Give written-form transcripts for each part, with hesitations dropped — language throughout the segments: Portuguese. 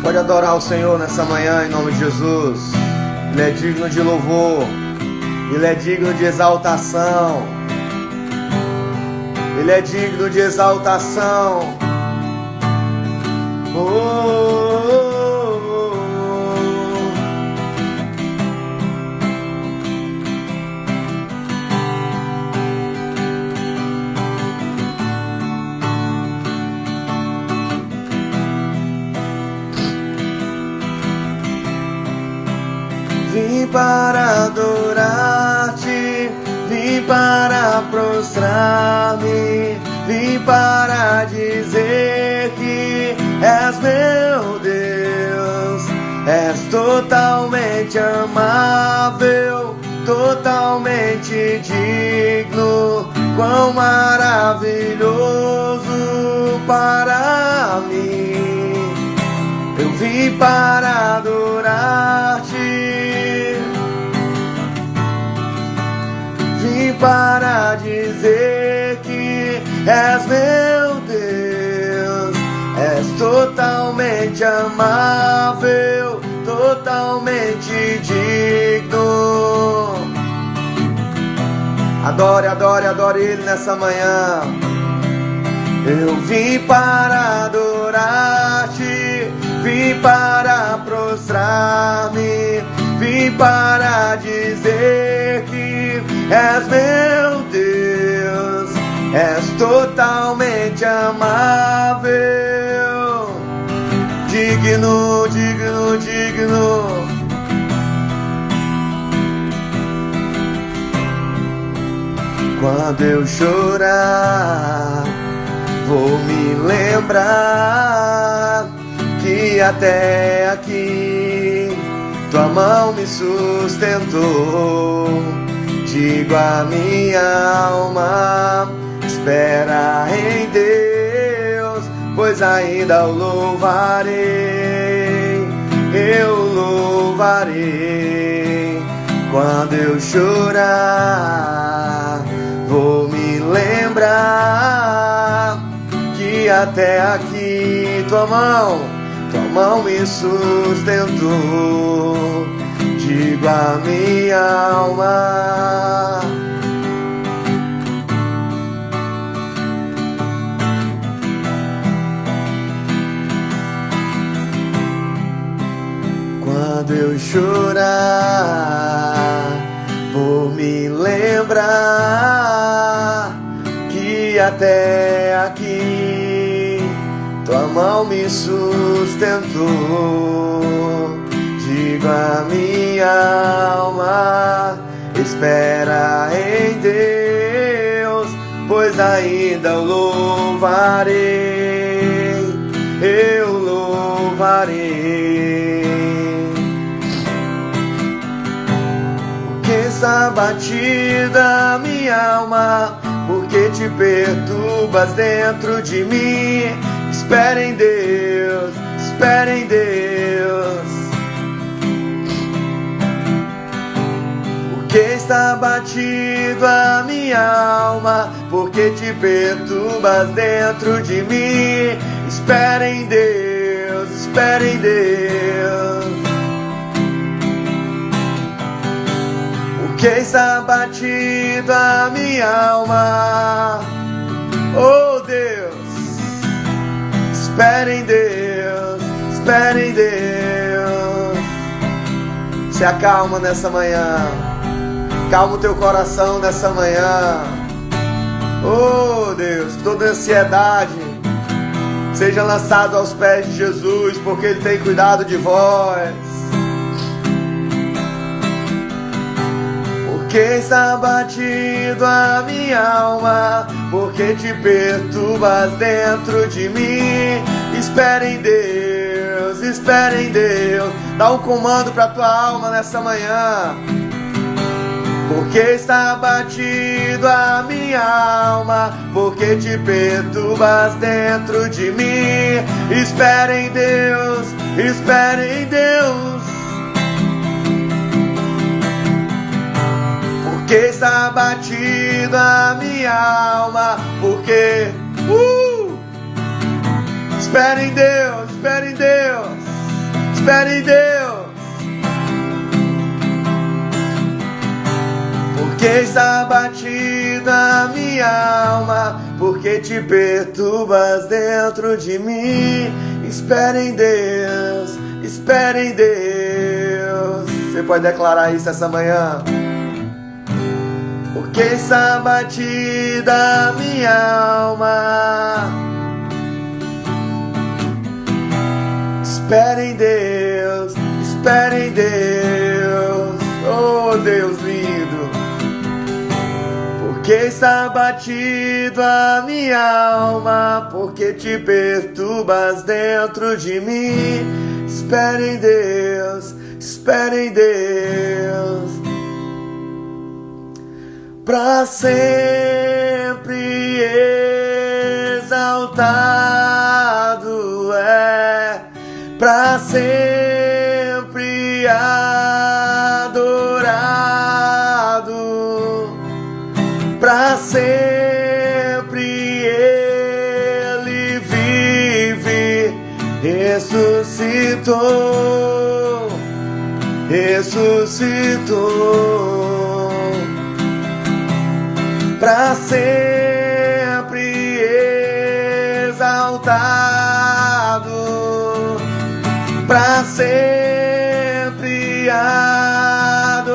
Pode adorar o Senhor nessa manhã em nome de Jesus. Ele é digno de louvor, Ele é digno de exaltação, Ele é digno de exaltação. Oh, oh, oh, oh. Vim para adorar-te, vim para prostrar-me, vim para dizer que és meu Deus, és totalmente amável, totalmente digno, quão maravilhoso para mim. Eu vim para adorar-te, vim para dizer que és meu Deus, és totalmente amável, totalmente digno. Adore, adore, adore Ele nessa manhã. Eu vim para adorar-te, vim para prostrar-me, vim para dizer que és meu Deus, és totalmente amável, digno, digno, digno. Quando eu chorar, vou me lembrar que até aqui tua mão me sustentou. Digo a minha alma, espera em Deus, pois ainda o louvarei, eu louvarei. Quando eu chorar, vou me lembrar que até aqui tua mão me sustentou. Digo a minha alma, quando eu chorar, vou me lembrar que até aqui tua mão me sustentou. Digo a minha alma, espera em Deus, pois ainda o louvarei, eu louvarei. Porque está batida minha alma, porque te perturbas dentro de mim. Espera em Deus, espera em Deus. Porque está batido a minha alma, porque te perturbas dentro de mim. Espera em Deus, espera em Deus. Porque está batido a minha alma, oh Deus. Espera em Deus, espera em Deus. Se acalma nessa manhã, calma o teu coração nessa manhã. Oh Deus, toda ansiedade seja lançado aos pés de Jesus, porque Ele tem cuidado de vós. Porque está batido a minha alma, porque te perturbas dentro de mim. Espera em Deus, espera em Deus. Dá um comando para tua alma nessa manhã. Porque está batido a minha alma, porque te perturbas dentro de mim. Espera em Deus, espera em Deus. Porque está batido a minha alma, porque espera em Deus, espera em Deus. espere em Deus. Porque está batida a minha alma, porque te perturbas dentro de mim. Espere em Deus, espere em Deus. Você pode declarar isso essa manhã? Porque está batida a minha alma. Espere em Deus, espere em Deus. Oh Deus lindo. Porque está batido a minha alma, porque te perturbas dentro de mim. Espere em Deus, espere em Deus. Pra sempre exaltado é, pra sempre adorado, pra sempre ele vive, ressuscitou, ressuscitou. Pra sempre exaltado, pra sempre adorado,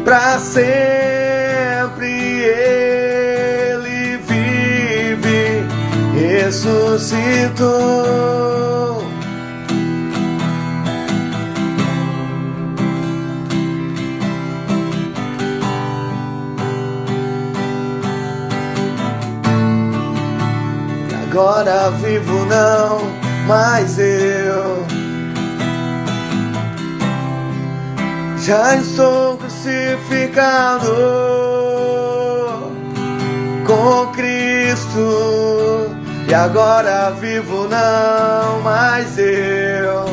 pra sempre ele vive, ressuscitou. Agora vivo não, mas eu já estou crucificado com Cristo. E agora vivo não, mas eu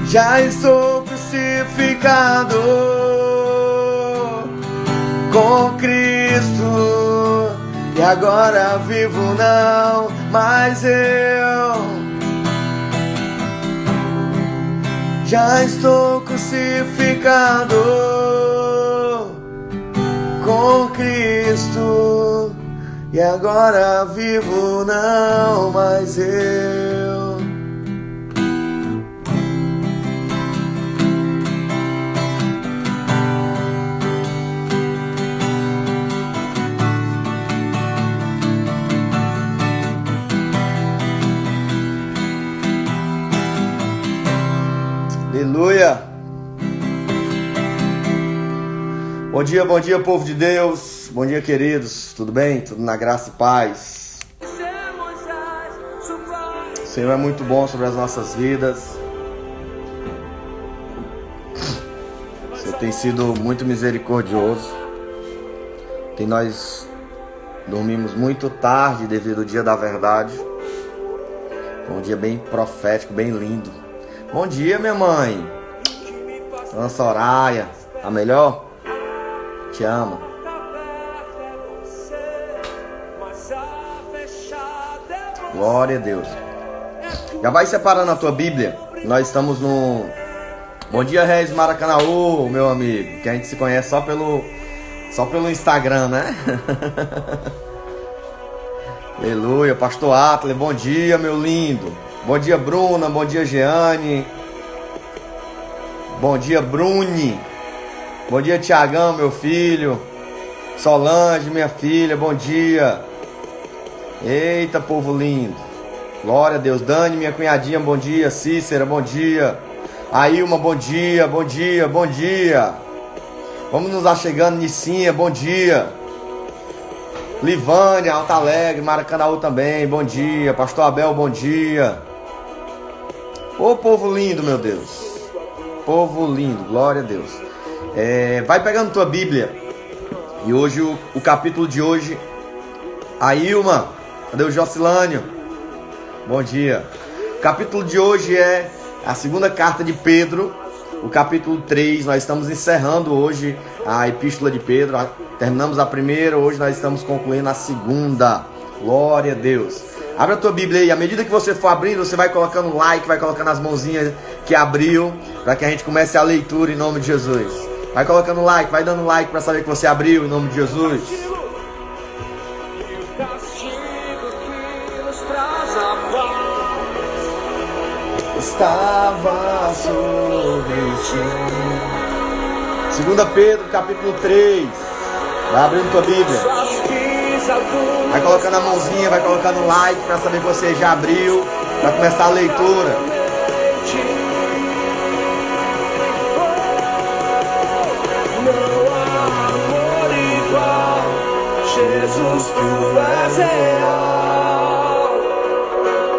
já estou crucificado com Cristo. E agora vivo não, mas eu já estou crucificado com Cristo. E agora vivo não, mas eu Aleluia. Bom dia, povo de Deus. Bom dia, queridos. Tudo bem? Tudo na graça e paz. O Senhor é muito bom sobre as nossas vidas. O Senhor tem sido muito misericordioso. Nós dormimos muito tarde devido ao dia da verdade. Foi um dia bem profético, bem lindo. Bom dia, minha mãe. Dona Soraya, tá melhor? Te amo. Glória a Deus. Já vai separando a tua Bíblia. Nós estamos no Bom dia, Reis Maracanaú, meu amigo. Que a gente se conhece só pelo Instagram, né? Aleluia. Pastor Atler, bom dia, meu lindo. Bom dia, Bruna. Bom dia, Jeane. Bom dia, Bruni. Bom dia, Tiagão, meu filho. Solange, minha filha, bom dia. Eita, povo lindo. Glória a Deus. Dani, minha cunhadinha, bom dia. Cícera, bom dia. Ailma, bom dia, bom dia, bom dia. Vamos nos achegando, Nicinha, bom dia. Livânia, Alta Alegre, Maracanaú também, bom dia. Pastor Abel, bom dia. Ô povo lindo, meu Deus. Povo lindo, glória a Deus. Vai pegando tua Bíblia. E hoje, o capítulo de hoje. Ailma, cadê o Jocilânio? Bom dia. O capítulo de hoje é a segunda carta de Pedro. O capítulo 3, nós estamos encerrando hoje a epístola de Pedro. Terminamos a primeira, hoje nós estamos concluindo a segunda. Glória a Deus. Abra a tua Bíblia aí. À medida que você for abrindo, você vai colocando like, vai colocando as mãozinhas que abriu, para que a gente comece a leitura em nome de Jesus. Vai colocando like, vai dando like para saber que você abriu em nome de Jesus. Estava sobre ti. 2 Pedro, capítulo 3. Vai abrindo tua Bíblia. Vai colocando a mãozinha, vai colocando like para saber que você já abriu, para começar a leitura. Jesus, tu és real,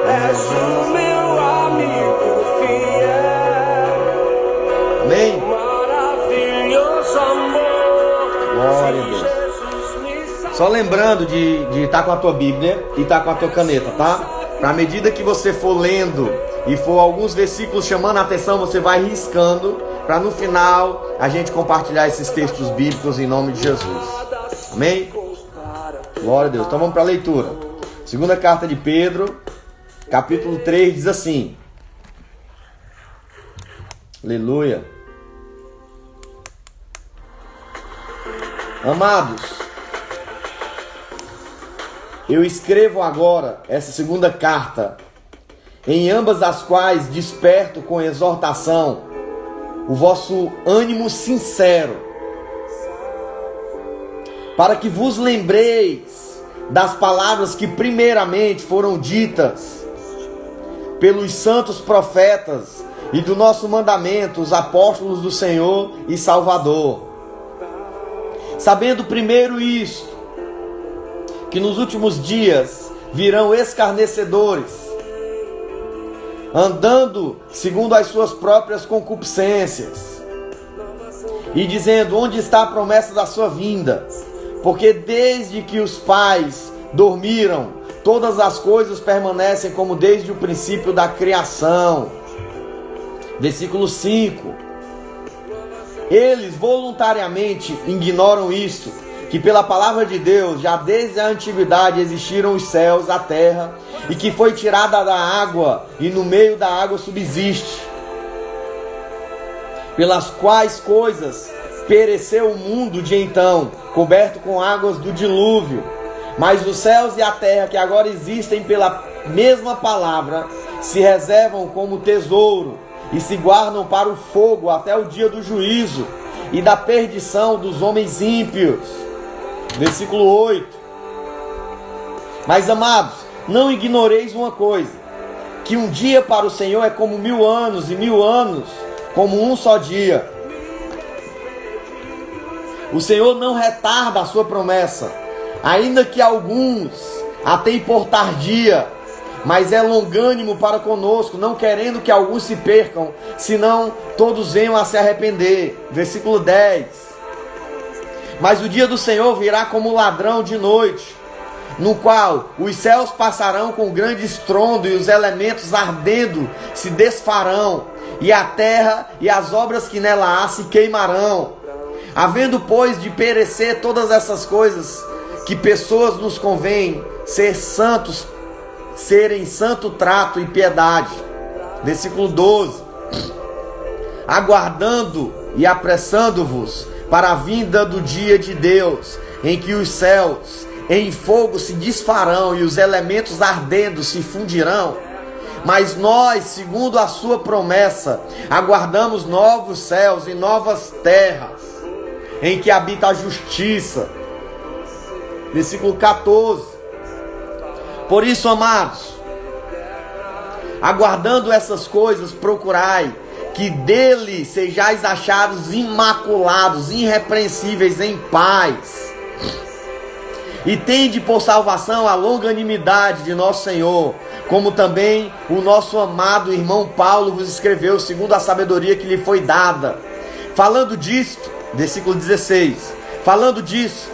és o meu amigo fiel. Amém? Maravilhoso amor. Glória a Deus. Só lembrando de estar com a tua Bíblia e estar com a tua caneta, tá? Para à medida que você for lendo e for alguns versículos chamando a atenção, você vai riscando, para no final a gente compartilhar esses textos bíblicos em nome de Jesus. Amém? Glória a Deus. Então vamos para a leitura. Segunda carta de Pedro, capítulo 3, diz assim. Aleluia. Amados, eu escrevo agora essa segunda carta, em ambas as quais desperto com exortação o vosso ânimo sincero, para que vos lembreis das palavras que primeiramente foram ditas pelos santos profetas e do nosso mandamento, os apóstolos do Senhor e Salvador. Sabendo primeiro isto, que nos últimos dias virão escarnecedores, andando segundo as suas próprias concupiscências, e dizendo: onde está a promessa da sua vinda? Porque desde que os pais dormiram, todas as coisas permanecem como desde o princípio da criação. Versículo 5. Eles voluntariamente ignoram isto, que pela palavra de Deus, já desde a antiguidade existiram os céus, a terra, e que foi tirada da água, e no meio da água subsiste, pelas quais coisas pereceu o mundo de então, coberto com águas do dilúvio. Mas os céus e a terra, que agora existem pela mesma palavra, se reservam como tesouro, e se guardam para o fogo até o dia do juízo e da perdição dos homens ímpios. Versículo 8. Mas, amados, não ignoreis uma coisa, que um dia para o Senhor é como 1000 anos, e 1000 anos como um só dia. O Senhor não retarda a sua promessa, ainda que alguns a têm por tardia, mas é longânimo para conosco, não querendo que alguns se percam, senão todos venham a se arrepender. Versículo 10. Mas o dia do Senhor virá como ladrão de noite, no qual os céus passarão com grande estrondo, e os elementos ardendo se desfarão, e a terra e as obras que nela há se queimarão. Havendo, pois, de perecer todas essas coisas, que pessoas nos convém ser santos, serem santo trato e piedade. Versículo 12. Aguardando e apressando-vos para a vinda do dia de Deus, em que os céus em fogo se desfarão e os elementos ardendo se fundirão. Mas nós, segundo a sua promessa, aguardamos novos céus e novas terras, em que habita a justiça. Versículo 14. Por isso, amados, aguardando essas coisas, procurai que dele sejais achados imaculados, irrepreensíveis em paz. E tende por salvação a longanimidade de nosso Senhor, como também o nosso amado irmão Paulo vos escreveu, segundo a sabedoria que lhe foi dada. Falando disto, versículo 16, falando disso,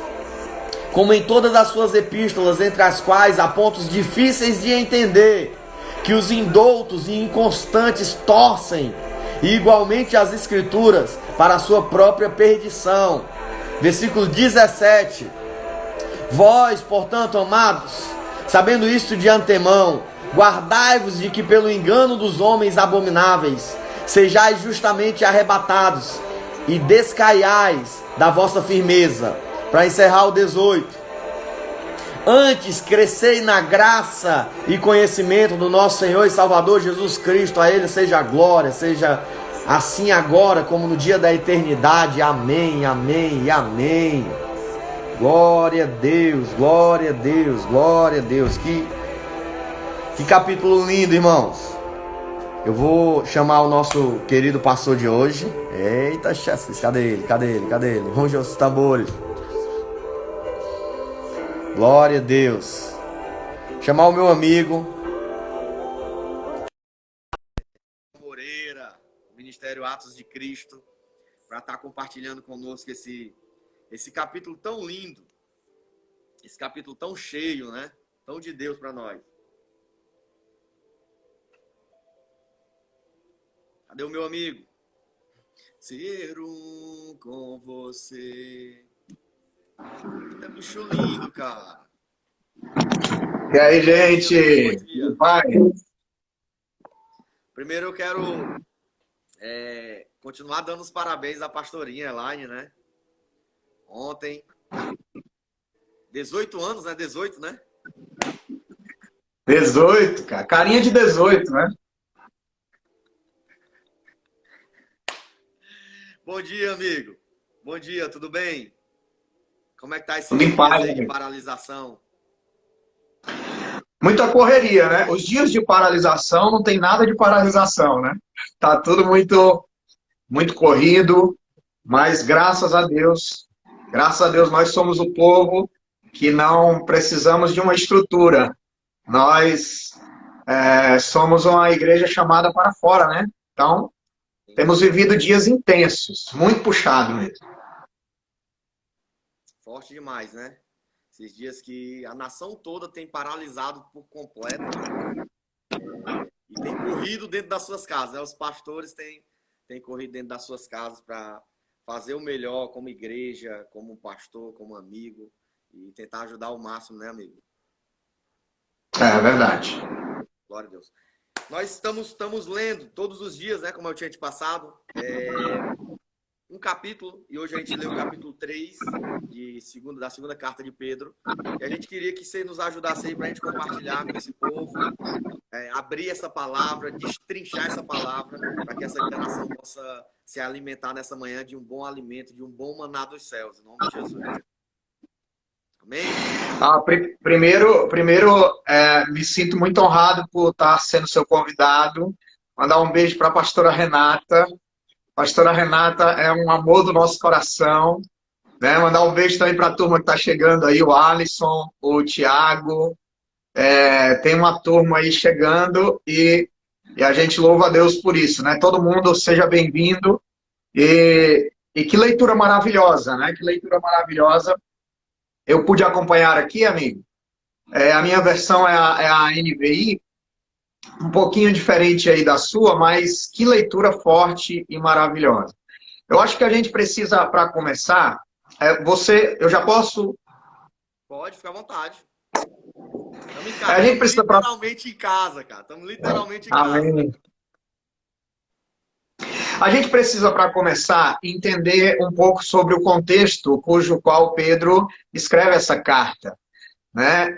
como em todas as suas epístolas, entre as quais há pontos difíceis de entender, que os indoutos e inconstantes torcem, e igualmente as escrituras, para a sua própria perdição. Versículo 17. Vós, portanto, amados, Sabendo isto de antemão, guardai-vos de que pelo engano dos homens abomináveis sejais justamente arrebatados e descaiais da vossa firmeza. Para encerrar o 18. Antes, crescei na graça e conhecimento do nosso Senhor e Salvador Jesus Cristo. A Ele seja a glória, seja assim agora como no dia da eternidade. Amém, amém e amém. Glória a Deus, glória a Deus, glória a Deus. Que capítulo lindo, irmãos. Eu vou chamar o nosso querido pastor de hoje. Eita, Jesus, cadê ele? Cadê ele? Cadê ele? Vamos ver os tambores. Glória a Deus. Chamar o meu amigo Moreira, Ministério Atos de Cristo, para estar compartilhando conosco esse capítulo tão lindo, esse capítulo tão cheio, né? Tão de Deus para nós. Cadê o meu amigo? Ser um com você. Eita, bicho lindo, cara. E aí, gente? Tudo bem? Primeiro eu quero continuar dando os parabéns à pastorinha Elaine, né? Ontem. 18 anos, né? 18, né? 18, cara. Carinha de 18, né? Bom dia, amigo. Bom dia, tudo bem? Como é que tá esse Tudo em paz, dia de amigo. paralisação? Muita correria, né? Os dias de paralisação não tem nada de paralisação, né? Tá tudo muito corrido, mas graças a Deus nós somos o povo que não precisamos de uma estrutura. Nós somos uma igreja chamada para fora, né? Então, temos vivido dias intensos, muito puxado mesmo. Forte demais, né? Esses dias que a nação toda tem paralisado por completo, né? E tem corrido dentro das suas casas, né? Os pastores têm corrido dentro das suas casas para fazer o melhor como igreja, como pastor, como amigo e tentar ajudar ao máximo, né, amigo? É verdade. Glória a Deus. Nós estamos lendo todos os dias, né, como eu tinha te passado, um capítulo, e hoje a gente leu o capítulo 3 da segunda carta de Pedro, e a gente queria que você nos ajudasse aí para a gente compartilhar com esse povo, abrir essa palavra, destrinchar essa palavra, para que essa geração possa se alimentar nessa manhã de um bom alimento, de um bom maná dos céus, em nome de Jesus. Amém? Primeiro, me sinto muito honrado por estar sendo seu convidado. Mandar um beijo para a pastora Renata. Pastora Renata é um amor do nosso coração. Né? Mandar um beijo também para a turma que está chegando aí, o Alisson, o Tiago. Tem uma turma aí chegando e a gente louva a Deus por isso. Né? Todo mundo seja bem-vindo. E que leitura maravilhosa, né? Que leitura maravilhosa. Eu pude acompanhar aqui, amigo. A minha versão é a NVI, um pouquinho diferente aí da sua, mas que leitura forte e maravilhosa. Eu acho que a gente precisa, para começar, eu já posso... Pode, fica à vontade. Estamos em casa, a gente precisa literalmente em casa, cara. Estamos literalmente em casa. Amém. A gente precisa, para começar, entender um pouco sobre o contexto cujo qual Pedro escreve essa carta. Né?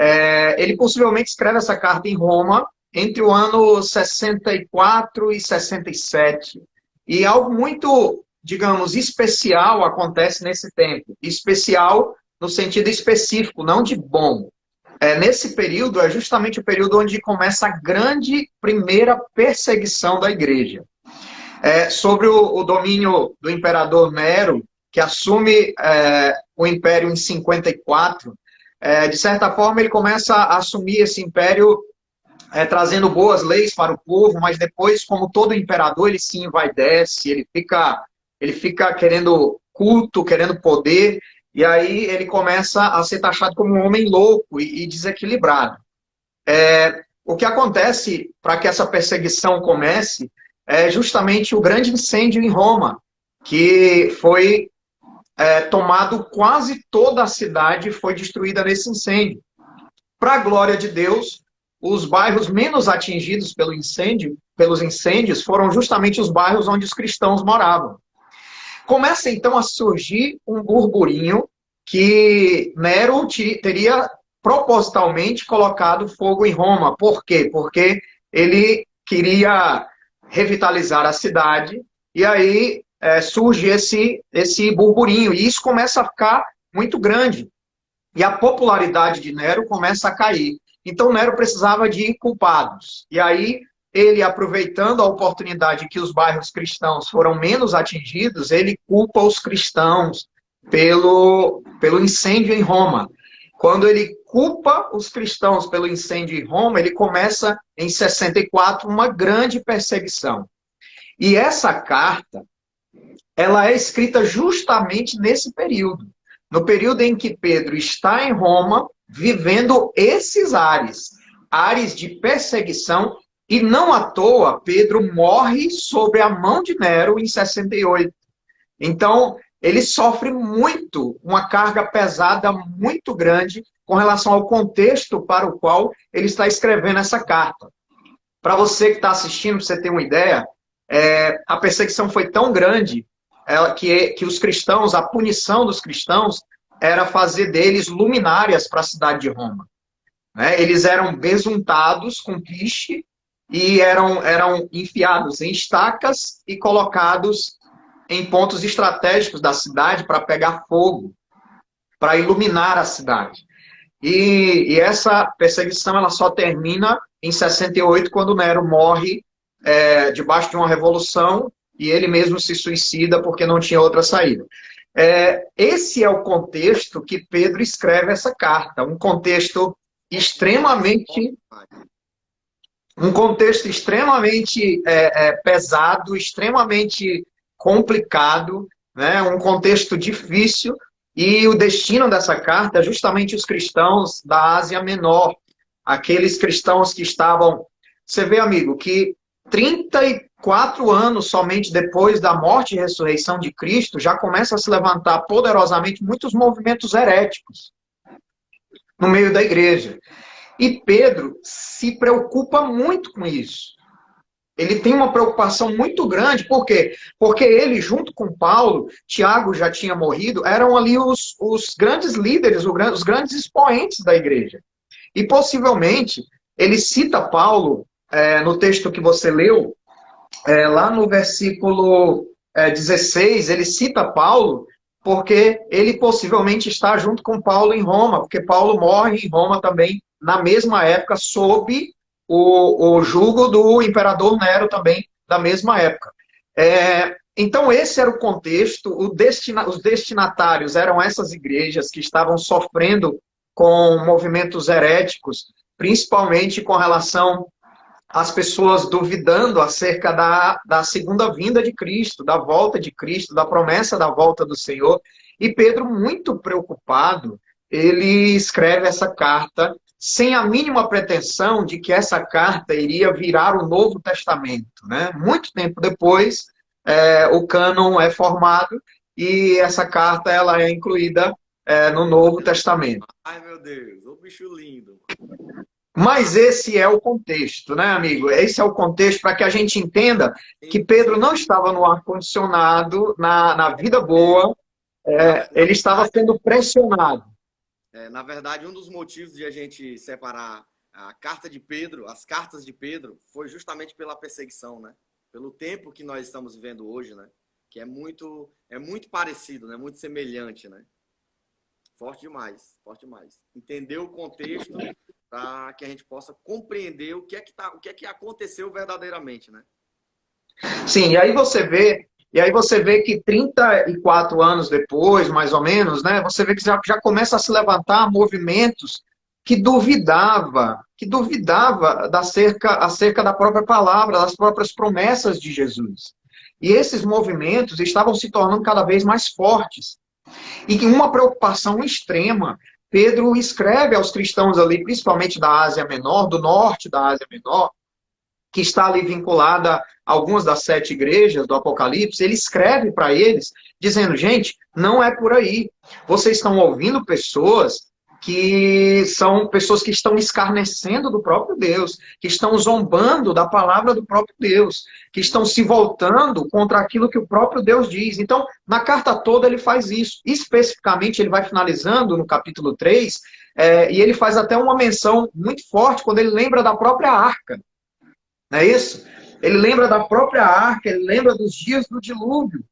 Ele possivelmente escreve essa carta em Roma entre o ano 64 e 67. E algo muito, digamos, especial acontece nesse tempo. Especial no sentido específico, não de bom. Nesse período é justamente o período onde começa a grande primeira perseguição da igreja. Sobre o domínio do imperador Nero, que assume o império em 54, de certa forma ele começa a assumir esse império trazendo boas leis para o povo, mas depois, como todo imperador, ele se envaidece, ele fica querendo culto, querendo poder, e aí ele começa a ser taxado como um homem louco e desequilibrado. O que acontece para que essa perseguição comece é justamente o grande incêndio em Roma, que foi tomado, quase toda a cidade foi destruída nesse incêndio. Para a glória de Deus, os bairros menos atingidos pelos incêndios foram justamente os bairros onde os cristãos moravam. Começa então a surgir um burburinho que Nero teria propositalmente colocado fogo em Roma. Por quê? Porque ele queria revitalizar a cidade, e aí surge esse burburinho, e isso começa a ficar muito grande. E a popularidade de Nero começa a cair. Então Nero precisava de culpados. E aí ele, aproveitando a oportunidade que os bairros cristãos foram menos atingidos, ele culpa os cristãos pelo incêndio em Roma. Quando ele culpa os cristãos pelo incêndio em Roma, ele começa, em 64, uma grande perseguição. E essa carta, ela é escrita justamente nesse período. No período em que Pedro está em Roma, vivendo esses ares de perseguição, e não à toa, Pedro morre sob a mão de Nero em 68. Então, ele sofre muito, uma carga pesada muito grande com relação ao contexto para o qual ele está escrevendo essa carta. Para você que está assistindo, para você ter uma ideia, a perseguição foi tão grande que os cristãos, a punição dos cristãos, era fazer deles luminárias para a cidade de Roma. Eles eram besuntados com piche e eram enfiados em estacas e colocados em pontos estratégicos da cidade para pegar fogo, para iluminar a cidade. E essa perseguição ela só termina em 68, quando Nero morre debaixo de uma revolução, e ele mesmo se suicida porque não tinha outra saída. Esse é o contexto que Pedro escreve essa carta, um contexto extremamente pesado, extremamente complicado, né? Um contexto difícil, e o destino dessa carta é justamente os cristãos da Ásia Menor, aqueles cristãos que estavam... Você vê, amigo, que 34 anos somente depois da morte e ressurreição de Cristo, já começa a se levantar poderosamente muitos movimentos heréticos no meio da igreja. E Pedro se preocupa muito com isso. Ele tem uma preocupação muito grande. Por quê? Porque ele, junto com Paulo, Tiago já tinha morrido, eram ali os grandes líderes, os grandes expoentes da igreja. E possivelmente, ele cita Paulo, no texto que você leu, lá no versículo 16, ele cita Paulo, porque ele possivelmente está junto com Paulo em Roma, porque Paulo morre em Roma também, na mesma época, sob o jugo do imperador Nero também, da mesma época. Então esse era o contexto, os destinatários eram essas igrejas que estavam sofrendo com movimentos heréticos, principalmente com relação às pessoas duvidando acerca da segunda vinda de Cristo, da volta de Cristo, da promessa da volta do Senhor. E Pedro, muito preocupado, ele escreve essa carta sem a mínima pretensão de que essa carta iria virar o Novo Testamento, né? Muito tempo depois, o cânon é formado e essa carta ela é incluída no Novo Testamento. Ai, meu Deus, o bicho lindo. Mas esse é o contexto, né, amigo? Esse é o contexto para que a gente entenda que Pedro não estava no ar-condicionado, na vida boa, ele estava sendo pressionado. Na verdade, um dos motivos de a gente separar a carta de Pedro, as cartas de Pedro, foi justamente pela perseguição, né? Pelo tempo que nós estamos vivendo hoje, né? Que é muito parecido, né? Muito semelhante, né? Forte demais, forte demais. Entender o contexto para que a gente possa compreender o que é que aconteceu verdadeiramente, né? Sim, e aí você vê que 34 anos depois, mais ou menos, né, você vê que já começa a se levantar movimentos que duvidava acerca da própria palavra, das próprias promessas de Jesus. E esses movimentos estavam se tornando cada vez mais fortes. E com uma preocupação extrema, Pedro escreve aos cristãos ali, principalmente da Ásia Menor, do norte da Ásia Menor, que está ali vinculada a algumas das 7 igrejas do Apocalipse, ele escreve para eles, dizendo, gente, não é por aí. Vocês estão ouvindo pessoas que são pessoas que estão escarnecendo do próprio Deus, que estão zombando da palavra do próprio Deus, que estão se voltando contra aquilo que o próprio Deus diz. Então, na carta toda ele faz isso. Especificamente, ele vai finalizando no capítulo 3, e ele faz até uma menção muito forte quando ele lembra da própria arca. Não é isso? Ele lembra da própria arca, ele lembra dos dias do dilúvio.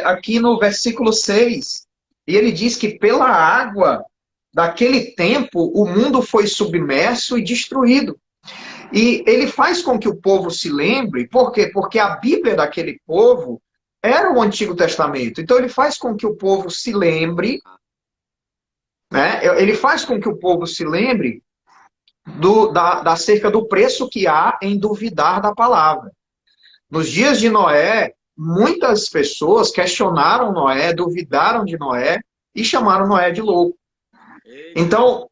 Aqui no versículo 6, e ele diz que pela água daquele tempo o mundo foi submerso e destruído. E ele faz com que o povo se lembre, por quê? Porque a Bíblia daquele povo era o Antigo Testamento. Então ele faz com que o povo se lembre, né? Ele faz com que o povo se lembre acerca do preço que há em duvidar da palavra. Nos dias de Noé, muitas pessoas questionaram Noé, duvidaram de Noé e chamaram Noé de louco. Então,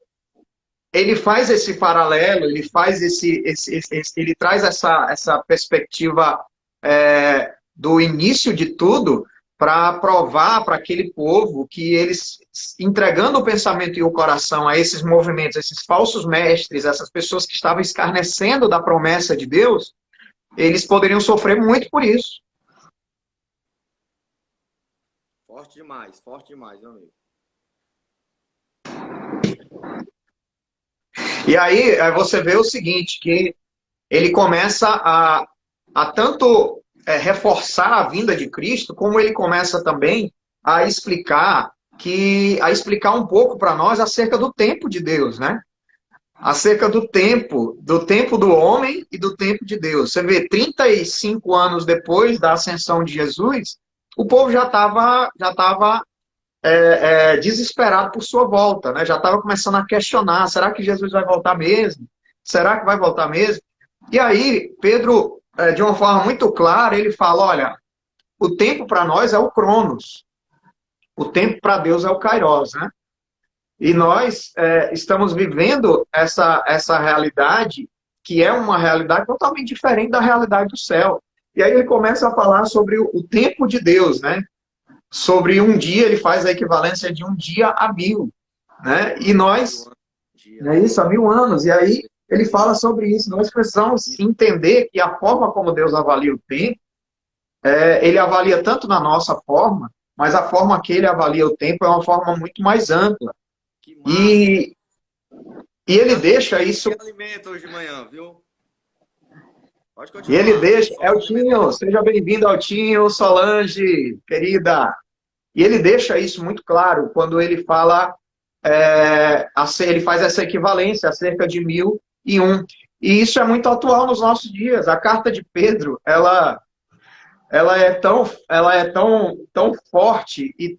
ele faz esse paralelo, ele faz ele traz essa perspectiva do início de tudo para provar para aquele povo que eles, entregando o pensamento e o coração a esses movimentos, esses falsos mestres, essas pessoas que estavam escarnecendo da promessa de Deus, eles poderiam sofrer muito por isso. Forte demais, meu amigo. E aí você vê o seguinte, que ele começa a tanto reforçar a vinda de Cristo, como ele começa também a explicar um pouco para nós acerca do tempo de Deus, né? Acerca do tempo do homem e do tempo de Deus. Você vê, 35 anos depois da ascensão de Jesus, o povo já estava desesperado por sua volta, né? Já estava começando a questionar, será que Jesus vai voltar mesmo? Será que vai voltar mesmo? E aí, Pedro, de uma forma muito clara, ele fala, olha, o tempo para nós é o Cronos, o tempo para Deus é o Kairos, né? E nós estamos vivendo essa realidade, que é uma realidade totalmente diferente da realidade do céu. E aí ele começa a falar sobre o tempo de Deus, né? Sobre um dia, ele faz a equivalência de um dia a 1000, né? E nós, é isso, há 1000 anos. E aí ele fala sobre isso. Nós precisamos entender que a forma como Deus avalia o tempo, ele avalia tanto na nossa forma, mas a forma que ele avalia o tempo é uma forma muito mais ampla. E ele deixa isso... alimento hoje de manhã, viu? Pode E continuar. ele deixa... Eltinho, seja bem-vindo, Eltinho, Solange, querida. E ele deixa isso muito claro quando ele fala... ele faz essa equivalência acerca de 1001. E isso é muito atual nos nossos dias. A carta de Pedro, ela é tão forte e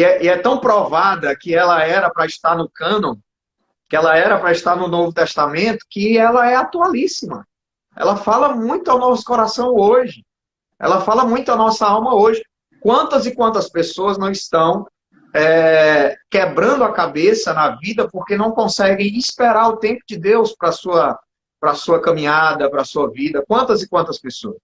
é tão provada que ela era para estar no cânon, que ela era para estar no Novo Testamento, que ela é atualíssima. Ela fala muito ao nosso coração hoje. Ela fala muito à nossa alma hoje. Quantas e quantas pessoas não estão quebrando a cabeça na vida porque não conseguem esperar o tempo de Deus para a sua caminhada, para a sua vida? Quantas e quantas pessoas?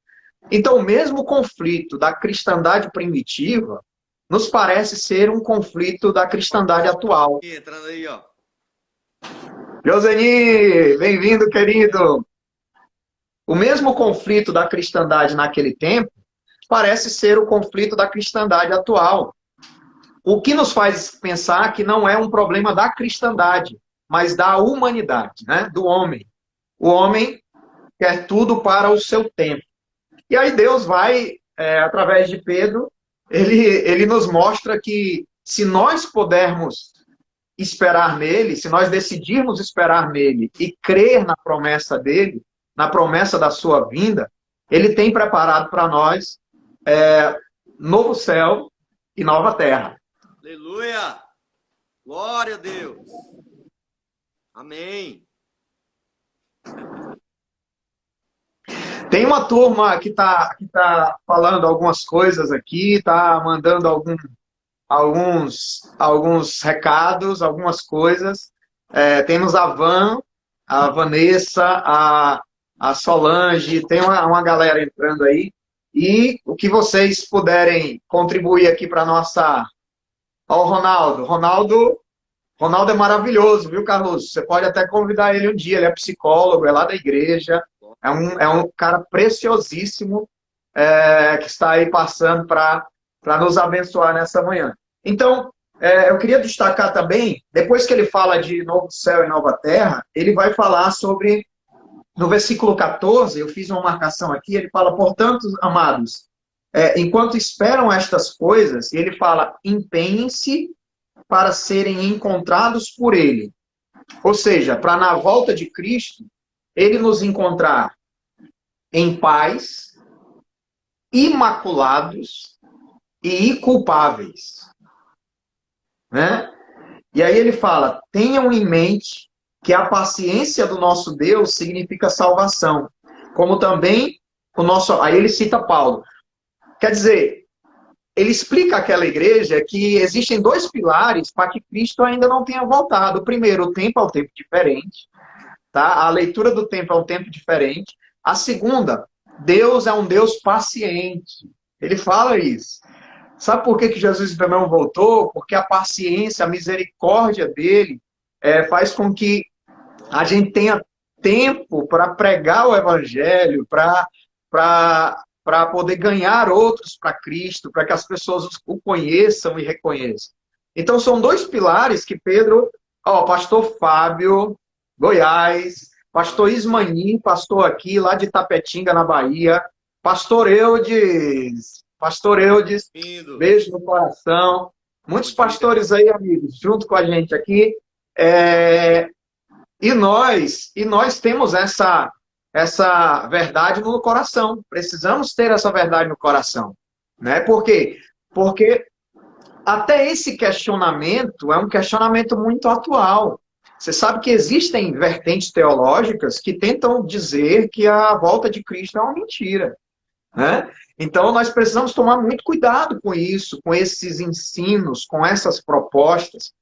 Então, o mesmo conflito da cristandade primitiva nos parece ser um conflito da cristandade atual. Entrando aí, ó. Joseni, bem-vindo, querido. O mesmo conflito da cristandade naquele tempo parece ser o conflito da cristandade atual. O que nos faz pensar que não é um problema da cristandade, mas da humanidade, né? Do homem. O homem quer tudo para o seu tempo. E aí Deus vai, através de Pedro, ele nos mostra que se nós pudermos esperar nele, se nós decidirmos esperar nele e crer na promessa dele, na promessa da sua vinda, ele tem preparado para nós novo céu e nova terra. Aleluia! Glória a Deus! Amém! Tem uma turma que tá falando algumas coisas aqui, tá mandando alguns recados, algumas coisas. Temos a Vanessa, a Solange, tem uma galera entrando aí. E o que vocês puderem contribuir aqui para nossa... Ó, o Ronaldo. Ronaldo Ronaldo é maravilhoso, viu, Carlos? Você pode até convidar ele um dia. Ele é psicólogo, é lá da igreja. É um cara preciosíssimo que está aí passando para nos abençoar nessa manhã. Então, eu queria destacar também, depois que ele fala de novo céu e nova terra, ele vai falar sobre, no versículo 14, eu fiz uma marcação aqui, ele fala, portanto, amados, enquanto esperam estas coisas, ele fala, empenhem-se para serem encontrados por ele. Ou seja, para na volta de Cristo, ele nos encontrar em paz, imaculados e inculpáveis. Né? E aí ele fala, tenham em mente que a paciência do nosso Deus significa salvação. Como também o nosso... Aí ele cita Paulo. Quer dizer, ele explica àquela igreja que existem dois pilares para que Cristo ainda não tenha voltado. O primeiro, o tempo é um tempo diferente. Tá? A leitura do tempo é um tempo diferente. A segunda, Deus é um Deus paciente. Ele fala isso. Sabe por que Jesus ainda não voltou? Porque a paciência, a misericórdia dele faz com que a gente tenha tempo para pregar o evangelho, para poder ganhar outros para Cristo, para que as pessoas o conheçam e reconheçam. Então, são dois pilares que Pedro, pastor Fábio, Goiás, pastor Ismani, pastor aqui, lá de Tapetinga, na Bahia, pastor Eudes, beijo no coração, muitos pastores aí, amigos, junto com a gente aqui, e nós temos essa verdade no coração. Precisamos ter essa verdade no coração. Né? Por quê? Porque até esse questionamento é um questionamento muito atual. Você sabe que existem vertentes teológicas que tentam dizer que a volta de Cristo é uma mentira. Né? Então, nós precisamos tomar muito cuidado com isso, com esses ensinos, com essas propostas,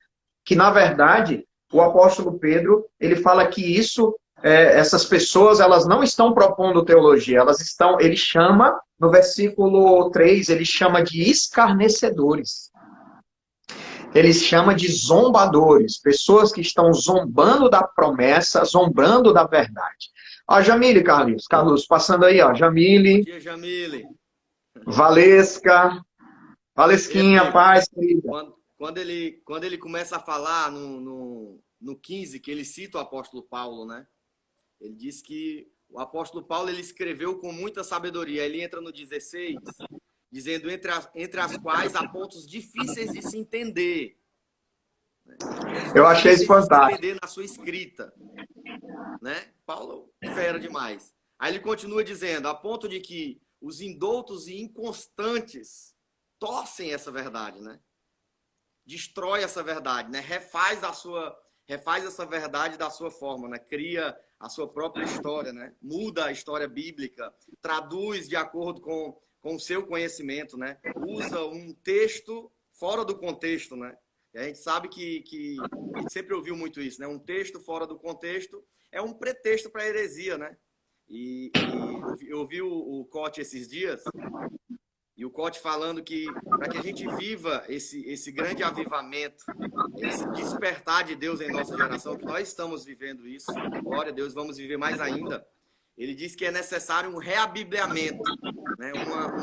que, na verdade, o apóstolo Pedro, ele fala que isso... essas pessoas, elas não estão propondo teologia, ele chama, no versículo 3, ele chama de escarnecedores. Ele chama de zombadores, pessoas que estão zombando da promessa, zombando da verdade. Ó, Jamile, Carlos, passando aí, ó, Jamile. Bom dia, Jamile. Valesquinha, paz, querida. Quando ele começa a falar no 15, que ele cita o apóstolo Paulo, né? Ele diz que o apóstolo Paulo ele escreveu com muita sabedoria. Ele entra no 16, dizendo entre as quais há pontos difíceis de se entender. Eu achei isso fantástico. Entender na sua escrita. Né? Paulo, fera demais. Aí ele continua dizendo, a ponto de que os indoutos e inconstantes torcem essa verdade, né? Destrói essa verdade, né? Refaz essa verdade da sua forma, né? Cria a sua própria história, né? Muda a história bíblica, traduz de acordo com o seu conhecimento, né? Usa um texto fora do contexto, né? E a gente sabe que a gente sempre ouviu muito isso, né? Um texto fora do contexto é um pretexto para heresia, né? E eu ouvi o Cote esses dias, e o Cote falando que para que a gente viva esse grande avivamento, esse despertar de Deus em nossa geração, que nós estamos vivendo isso, glória a Deus, vamos viver mais ainda, ele diz que é necessário um reabibliamento, né?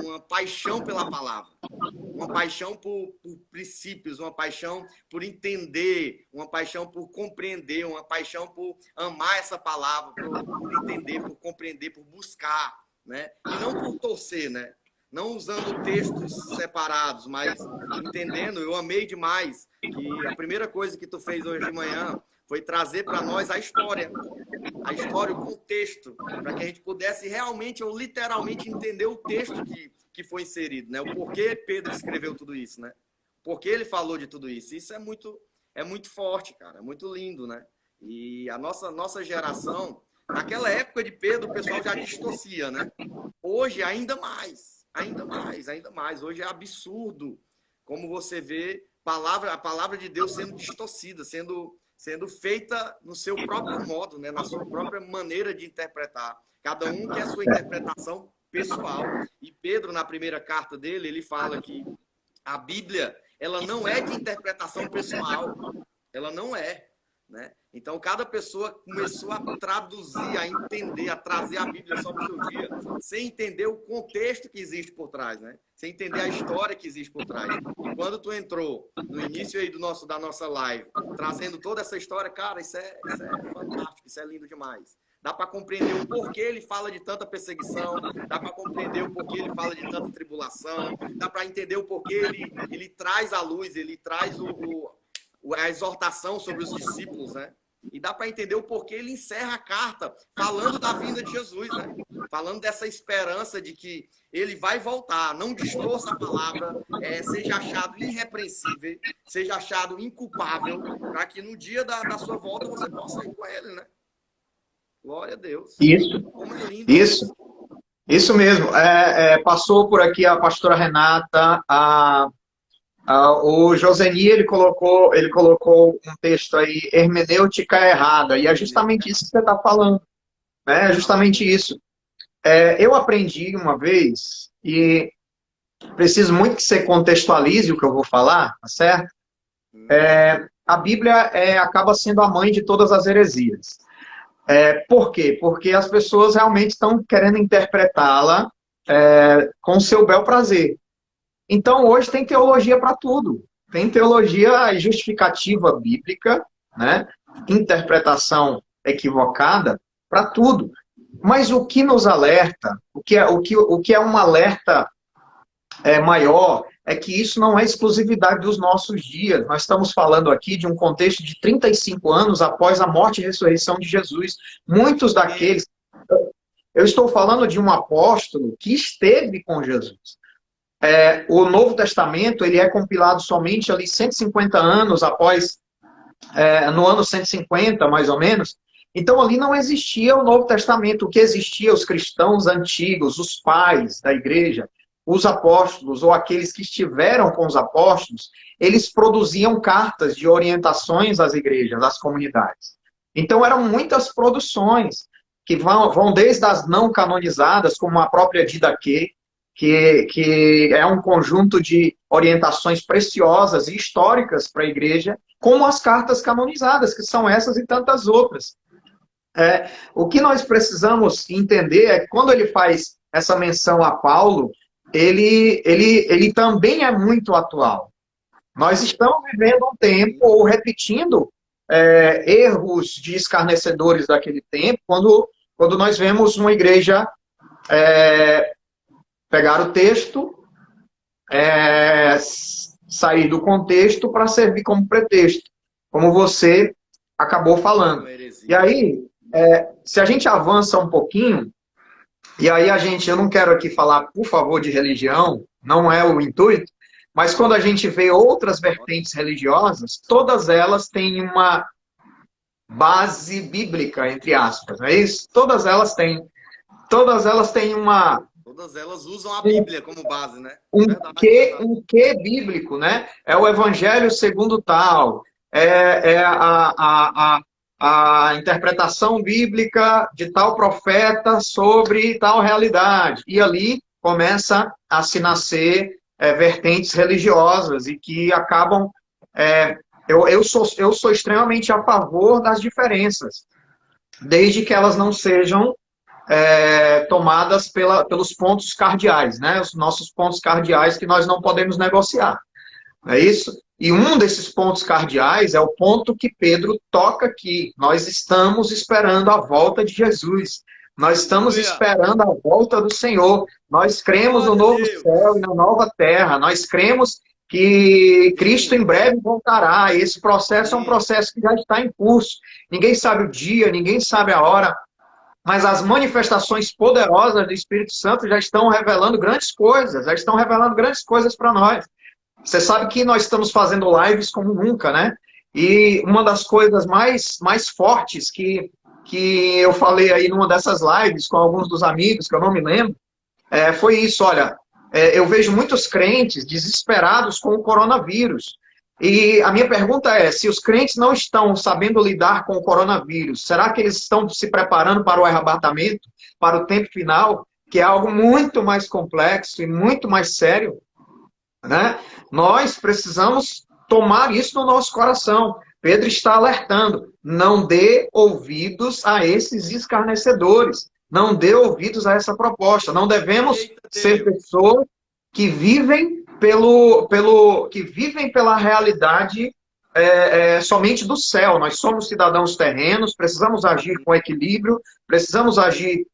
Uma paixão pela palavra, uma paixão por princípios, uma paixão por entender, uma paixão por compreender, uma paixão por amar essa palavra, por entender, por compreender, por buscar, né? E não por torcer, né? Não usando textos separados, mas entendendo. Eu amei demais que a primeira coisa que tu fez hoje de manhã foi trazer para nós a história, o contexto, para que a gente pudesse realmente ou literalmente entender o texto que foi inserido, né? O porquê Pedro escreveu tudo isso, né? Por que ele falou de tudo isso. Isso é muito forte, cara, é muito lindo, né? E a nossa geração, naquela época de Pedro, o pessoal já distorcia, né? Hoje, ainda mais. Hoje é absurdo como você vê a palavra de Deus sendo distorcida, sendo feita no seu próprio modo, né? Na sua própria maneira de interpretar. Cada um quer a sua interpretação pessoal. E Pedro, na primeira carta dele, ele fala que a Bíblia ela não é de interpretação pessoal. ela não é, né? Então, cada pessoa começou a traduzir, a entender, a trazer a Bíblia só para o seu dia, sem entender o contexto que existe por trás, né? Sem entender a história que existe por trás. E quando tu entrou no início aí da nossa live, trazendo toda essa história, cara, isso é fantástico, isso é lindo demais. Dá para compreender o porquê ele fala de tanta perseguição, dá para compreender o porquê ele fala de tanta tribulação, dá para entender o porquê ele traz a luz, ele traz a exortação sobre os discípulos, né? E dá para entender o porquê ele encerra a carta falando da vinda de Jesus, né? Falando dessa esperança de que ele vai voltar, não distorça a palavra, seja achado irrepreensível, seja achado inculpável, para que no dia da sua volta você possa ir com ele, né? Glória a Deus. Isso. Como é lindo. Isso mesmo. Passou por aqui a pastora Renata, o Joseni, ele colocou um texto aí, hermenêutica errada, e é justamente isso que você está falando, né? É justamente isso. Eu aprendi uma vez, e preciso muito que você contextualize o que eu vou falar, tá certo? A Bíblia acaba sendo a mãe de todas as heresias. Por quê? Porque as pessoas realmente estão querendo interpretá-la com o seu bel prazer. Então, hoje tem teologia para tudo. Tem teologia justificativa bíblica, né? Interpretação equivocada para tudo. Mas o que nos alerta, o que é um alerta maior, é que isso não é exclusividade dos nossos dias. Nós estamos falando aqui de um contexto de 35 anos após a morte e ressurreição de Jesus. Muitos daqueles... Eu estou falando de um apóstolo que esteve com Jesus. O Novo Testamento ele é compilado somente ali 150 anos após, no ano 150, mais ou menos. Então, ali não existia o Novo Testamento. O que existia, os cristãos antigos, os pais da igreja, os apóstolos ou aqueles que estiveram com os apóstolos, eles produziam cartas de orientações às igrejas, às comunidades. Então, eram muitas produções que vão desde as não canonizadas, como a própria Didaquê, que é um conjunto de orientações preciosas e históricas para a igreja, como as cartas canonizadas, que são essas e tantas outras. O que nós precisamos entender é que quando ele faz essa menção a Paulo, ele também é muito atual. Nós estamos vivendo um tempo, ou repetindo erros de escarnecedores daquele tempo, quando nós vemos uma igreja pegar o texto, sair do contexto para servir como pretexto, como você acabou falando. E aí, se a gente avança um pouquinho, e aí eu não quero aqui falar, por favor, de religião, não é o intuito, mas quando a gente vê outras vertentes religiosas, todas elas têm uma base bíblica, entre aspas, não é isso? Todas elas têm uma... Todas elas usam a Bíblia como base, né? Um quê bíblico, né? É o evangelho segundo tal, a interpretação bíblica de tal profeta sobre tal realidade. E ali começa a se nascer vertentes religiosas e que acabam... Eu sou extremamente a favor das diferenças, desde que elas não sejam tomadas pelos pontos cardeais, né? Os nossos pontos cardeais que nós não podemos negociar. Não é isso? E um desses pontos cardeais é o ponto que Pedro toca aqui. Nós estamos esperando a volta de Jesus. Nós estamos esperando a volta do Senhor. Nós cremos no novo céu e na nova terra. Nós cremos que Cristo em breve voltará. E esse processo é um processo que já está em curso. Ninguém sabe o dia, ninguém sabe a hora. Mas as manifestações poderosas do Espírito Santo já estão revelando grandes coisas. Já estão revelando grandes coisas para nós. Você sabe que nós estamos fazendo lives como nunca, né? E uma das coisas mais fortes que eu falei aí numa dessas lives com alguns dos amigos, que eu não me lembro, foi isso, olha, eu vejo muitos crentes desesperados com o coronavírus. E a minha pergunta é, se os crentes não estão sabendo lidar com o coronavírus, será que eles estão se preparando para o arrebatamento, para o tempo final, que é algo muito mais complexo e muito mais sério? Né? Nós precisamos tomar isso no nosso coração. Pedro está alertando, não dê ouvidos a esses escarnecedores, não dê ouvidos a essa proposta. Não devemos Eita ser Deus. pessoas que vivem que vivem pela realidade somente do céu. Nós somos cidadãos terrenos, precisamos agir com equilíbrio, precisamos agir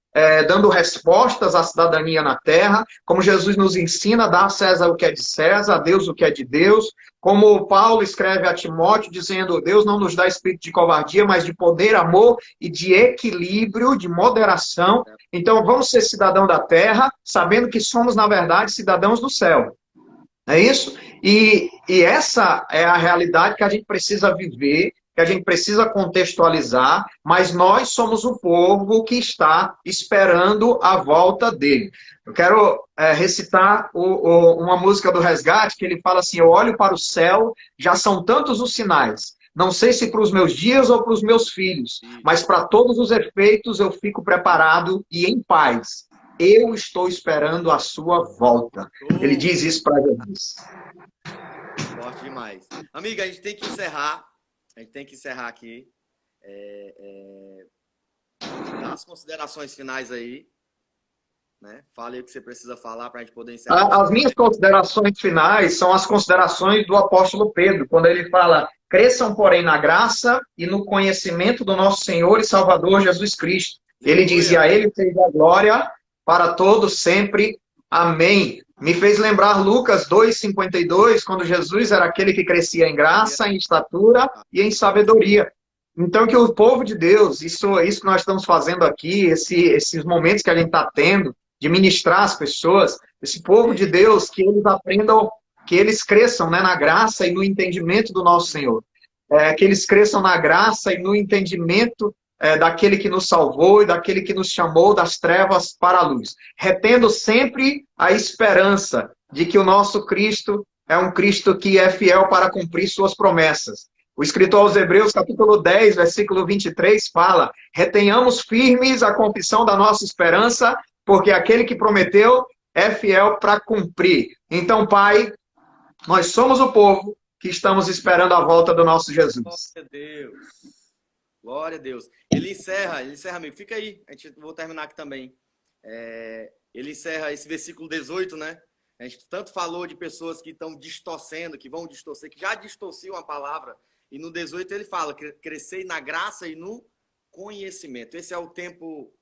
dando respostas à cidadania na terra, como Jesus nos ensina, dar a César o que é de César, a Deus o que é de Deus, como Paulo escreve a Timóteo, dizendo, Deus não nos dá espírito de covardia, mas de poder, amor e de equilíbrio, de moderação. Então, vamos ser cidadão da terra, sabendo que somos, na verdade, cidadãos do céu. É isso? E essa é a realidade que a gente precisa viver, que a gente precisa contextualizar, mas nós somos o povo que está esperando a volta dele. Eu quero recitar uma música do Resgate, que ele fala assim, eu olho para o céu, já são tantos os sinais, não sei se para os meus dias ou para os meus filhos, mas para todos os efeitos eu fico preparado e em paz. Eu estou esperando a sua volta. Ele diz isso para Jesus. Forte demais. Amiga, a gente tem que encerrar. A gente tem que encerrar aqui. Dá as considerações finais aí. Né? Fale aí o que você precisa falar para a gente poder encerrar. As minhas considerações finais são as considerações do apóstolo Pedro, quando ele fala, cresçam, porém, na graça e no conhecimento do nosso Senhor e Salvador Jesus Cristo. Ele dizia, a ele seja a glória para todos sempre. Amém. Me fez lembrar Lucas 2,52, quando Jesus era aquele que crescia em graça, em estatura e em sabedoria. Então, que o povo de Deus, isso que nós estamos fazendo aqui, esses momentos que a gente está tendo, de ministrar as pessoas, esse povo de Deus, que eles aprendam, que eles cresçam, né, na graça e no entendimento do nosso Senhor. Que eles cresçam na graça e no entendimento daquele que nos salvou e daquele que nos chamou das trevas para a luz. Retendo sempre a esperança de que o nosso Cristo é um Cristo que é fiel para cumprir suas promessas. O escritor aos Hebreus, capítulo 10, versículo 23, fala, retenhamos firmes a confissão da nossa esperança, porque aquele que prometeu é fiel para cumprir. Então, Pai, nós somos o povo que estamos esperando a volta do nosso Jesus. Glória a Deus. Glória a Deus. Ele encerra, amigo. Fica aí. Vou terminar aqui também. Ele encerra esse versículo 18, né? A gente tanto falou de pessoas que estão distorcendo, que vão distorcer, que já distorciam a palavra. E no 18 ele fala, crescei na graça e no conhecimento. Esse é um tempo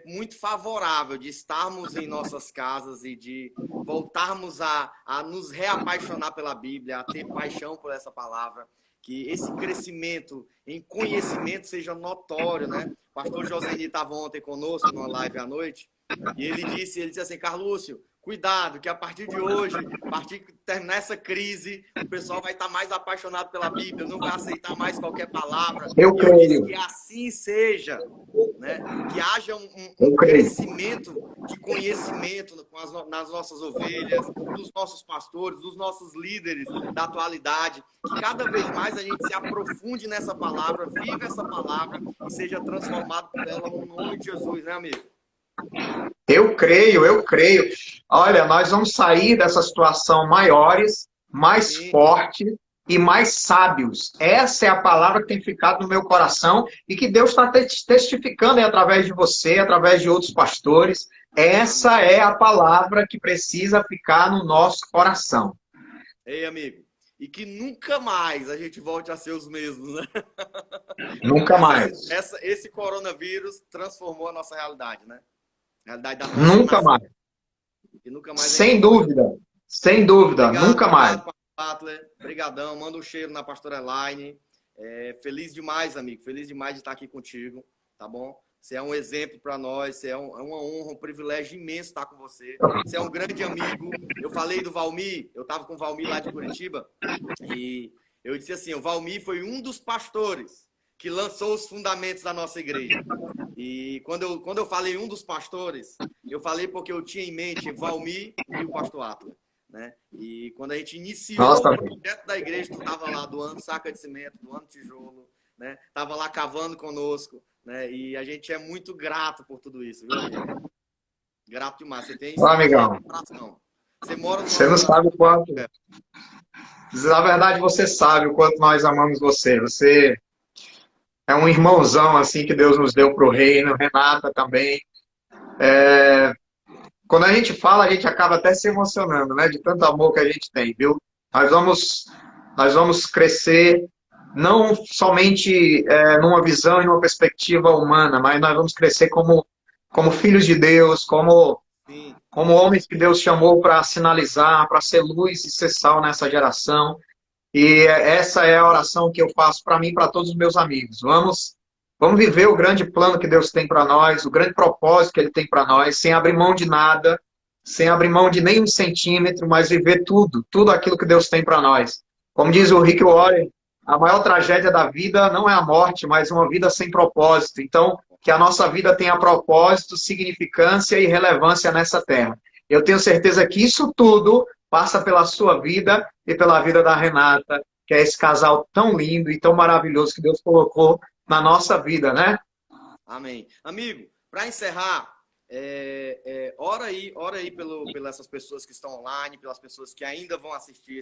muito favorável de estarmos em nossas casas e de voltarmos a nos reapaixonar pela Bíblia, a ter paixão por essa palavra. Que esse crescimento em conhecimento seja notório, né? O pastor Joseni estava ontem conosco numa live à noite e ele disse assim, Carlúcio, cuidado, que a partir de hoje, a partir de terminar essa crise, o pessoal vai estar mais apaixonado pela Bíblia, não vai aceitar mais qualquer palavra. Eu creio. Que assim seja, né? Que haja um crescimento de conhecimento nas nossas ovelhas, dos nossos pastores, dos nossos líderes da atualidade, que cada vez mais a gente se aprofunde nessa palavra, viva essa palavra e seja transformado por ela no nome de Jesus, né, amigo? Eu creio. Olha, nós vamos sair dessa situação maiores, mais fortes e mais sábios. Essa é a palavra que tem ficado no meu coração e que Deus está testificando aí através de você, através de outros pastores. Essa é a palavra que precisa ficar no nosso coração. Ei, amigo. E que nunca mais a gente volte a ser os mesmos, né? Nunca mais. Esse coronavírus transformou a nossa realidade, né? Realidade da nossa Nunca nação. mais. E nunca mais. Sem dúvida, obrigado, nunca mais. Obrigadão, manda um cheiro na pastora Elaine. Feliz demais, amigo. Feliz demais de estar aqui contigo, tá bom? Você é um exemplo para nós, você é uma honra, um privilégio imenso estar com você. Você é um grande amigo. Eu falei do Valmir, eu estava com o Valmir lá de Curitiba, e eu disse assim, o Valmir foi um dos pastores que lançou os fundamentos da nossa igreja. E quando eu falei um dos pastores, eu falei porque eu tinha em mente o Valmir e o pastor Atlas, né? E quando a gente iniciou o projeto da igreja, tu estava lá doando saca de cimento, doando tijolo, né? Tava lá cavando conosco, né? E a gente é muito grato por tudo isso, viu, amigo? Grato demais. Você tem isso amigão. no coração. Você mora no Você nosso não sabe o coração. quanto. Na verdade, você sabe o quanto nós amamos você. Você é um irmãozão assim que Deus nos deu para o reino. Renata também. Quando a gente fala, a gente acaba até se emocionando, né? De tanto amor que a gente tem, viu? Nós vamos, nós vamos crescer não somente numa visão e numa perspectiva humana, mas nós vamos crescer como filhos de Deus, Sim. como homens que Deus chamou para sinalizar, para ser luz e ser sal nessa geração. E essa é a oração que eu faço para mim e para todos os meus amigos. Vamos viver o grande plano que Deus tem para nós, o grande propósito que Ele tem para nós, sem abrir mão de nada, sem abrir mão de nem um centímetro, mas viver tudo aquilo que Deus tem para nós. Como diz o Rick Warren, a maior tragédia da vida não é a morte, mas uma vida sem propósito. Então, que a nossa vida tenha propósito, significância e relevância nessa terra. Eu tenho certeza que isso tudo passa pela sua vida e pela vida da Renata, que é esse casal tão lindo e tão maravilhoso que Deus colocou na nossa vida, né? Amém. Amigo, para encerrar, ora aí pelas pessoas que estão online, pelas pessoas que ainda vão assistir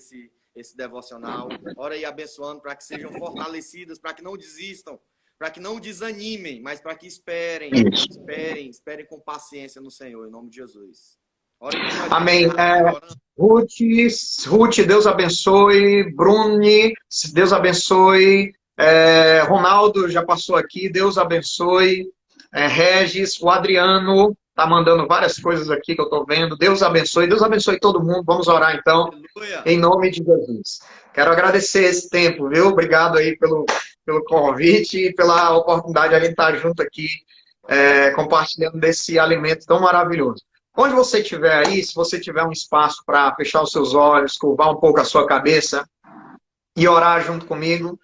esse devocional. Ora aí abençoando para que sejam fortalecidas, para que não desistam, para que não desanimem, mas para que esperem com paciência no Senhor, em nome de Jesus. Ora aí por nós, Amém. orando. Ruth, Deus abençoe. Bruni, Deus abençoe. Ronaldo já passou aqui, Deus abençoe. Regis, o Adriano tá mandando várias coisas aqui que eu tô vendo. Deus abençoe todo mundo. Vamos orar então, Aleluia. em nome de Jesus. Quero agradecer esse tempo, viu? Obrigado aí pelo convite e pela oportunidade de a gente estar junto aqui, compartilhando desse alimento tão maravilhoso. Onde você estiver aí, se você tiver um espaço para fechar os seus olhos, curvar um pouco a sua cabeça e orar junto comigo,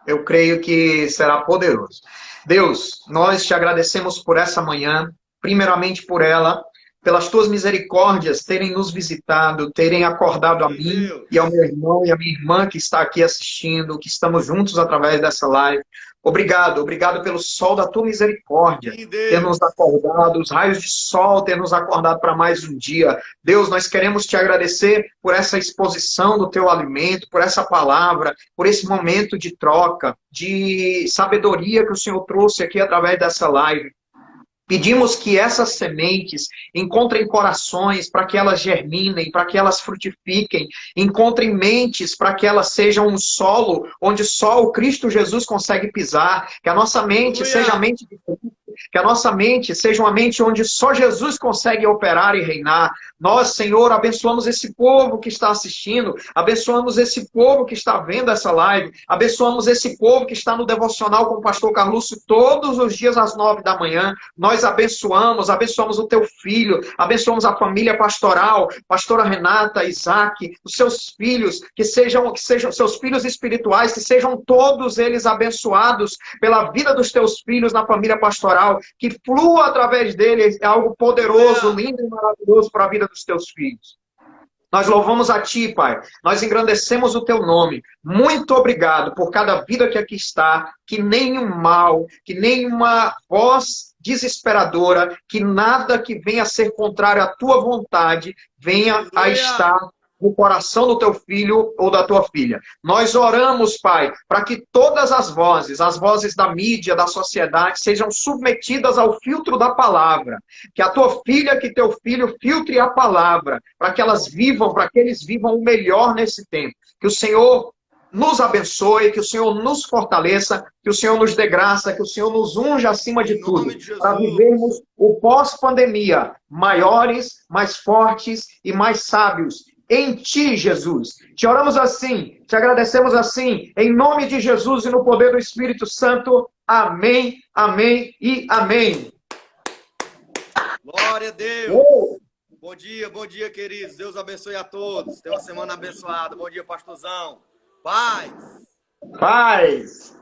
eu creio que será poderoso. Deus, nós te agradecemos por essa manhã, primeiramente por ela, pelas tuas misericórdias terem nos visitado, terem acordado a mim e ao meu irmão e à minha irmã que está aqui assistindo, que estamos juntos através dessa live. Obrigado pelo sol da tua misericórdia, ter nos acordado, os raios de sol ter nos acordado para mais um dia. Deus, nós queremos te agradecer por essa exposição do teu alimento, por essa palavra, por esse momento de troca, de sabedoria que o Senhor trouxe aqui através dessa live. Pedimos que essas sementes encontrem corações para que elas germinem, para que elas frutifiquem, encontrem mentes para que elas sejam um solo onde só o Cristo Jesus consegue pisar, que a nossa mente seja a mente de Cristo, que a nossa mente seja uma mente onde só Jesus consegue operar e reinar. Nós, Senhor, abençoamos esse povo que está assistindo, abençoamos esse povo que está vendo essa live, abençoamos esse povo que está no devocional com o pastor Carluccio todos os dias às 9 da manhã. Nós abençoamos o teu filho, abençoamos a família pastoral, pastora Renata, Isaac, os seus filhos, que sejam seus filhos espirituais, que sejam todos eles abençoados pela vida dos teus filhos na família pastoral, que flua através deles algo poderoso, lindo e maravilhoso para a vida dos teus filhos. Nós louvamos a Ti, Pai. Nós engrandecemos o Teu nome. Muito obrigado por cada vida que aqui está, que nenhum mal, que nenhuma voz desesperadora, que nada que venha a ser contrário à Tua vontade, venha a estar no coração do teu filho ou da tua filha. Nós oramos, Pai, para que todas as vozes da mídia, da sociedade, sejam submetidas ao filtro da palavra. Que a tua filha, que teu filho filtre a palavra, para que eles vivam o melhor nesse tempo. Que o Senhor nos abençoe, que o Senhor nos fortaleça, que o Senhor nos dê graça, que o Senhor nos unja acima de tudo, para vivermos o pós-pandemia maiores, mais fortes e mais sábios. Em Ti, Jesus. Te oramos assim, te agradecemos assim, em nome de Jesus e no poder do Espírito Santo. Amém, amém e amém. Glória a Deus. Bom dia, queridos. Deus abençoe a todos. Tenha uma semana abençoada. Bom dia, pastorzão. Paz. Paz.